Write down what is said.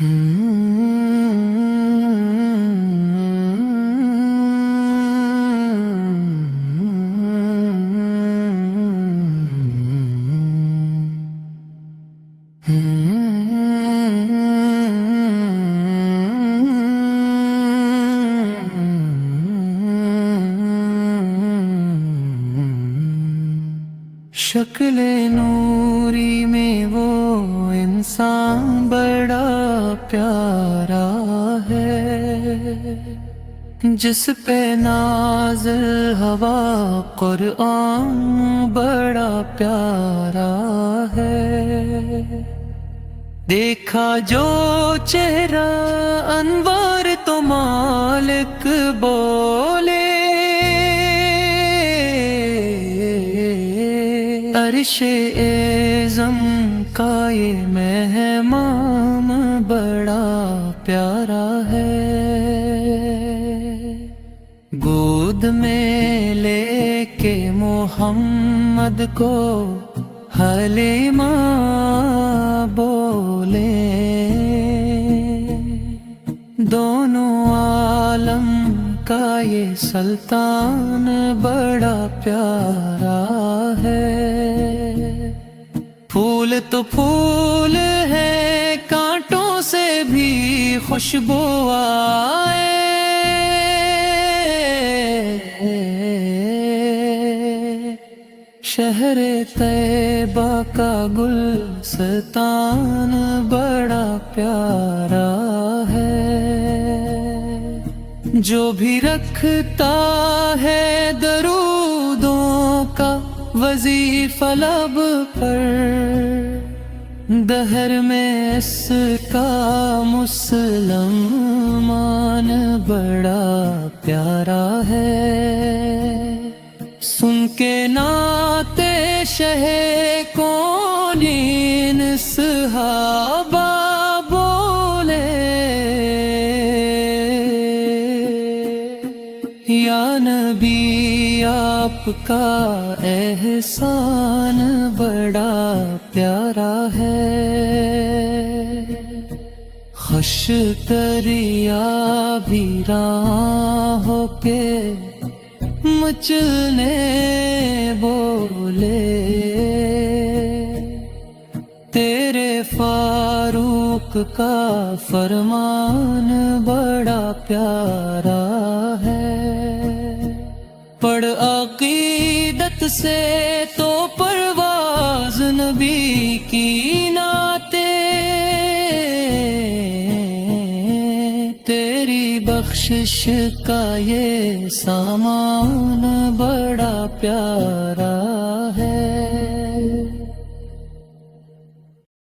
شکل نوری میں وہ انسان بڑا پیارا ہے، جس پہ نازل ہوا قرآن بڑا پیارا ہے۔ دیکھا جو چہرہ انوار تو مالک بولے، عرش اعظم کا یہ مہمان بڑا پیارا ہے۔ گود میں لے کے محمد کو حلیمہ بولے، دونوں عالم کا یہ سلطان بڑا پیارا ہے۔ پھول تو پھول ہے، کانٹوں سے بھی خوشبو آئے، شہر طیبہ کا گلستان بڑا پیارا ہے۔ جو بھی رکھتا ہے درودوں کا وظیفہ لب پر، دہر میں اس کا مسلمان بڑا پیارا ہے۔ سن کے نعت شہ کونین صحابہ بولے، یا نبی آپ کا احسان بڑا پیارا ہے۔ خوش دریا بھی راہوں کے مچلنے بولے، تیرے فاروق کا فرمان بڑا پیارا ہے۔ پڑھ عقیدت سے تو پرواز نبی کی نعتیں، تیری بخشش کا یہ سامان بڑا پیارا ہے۔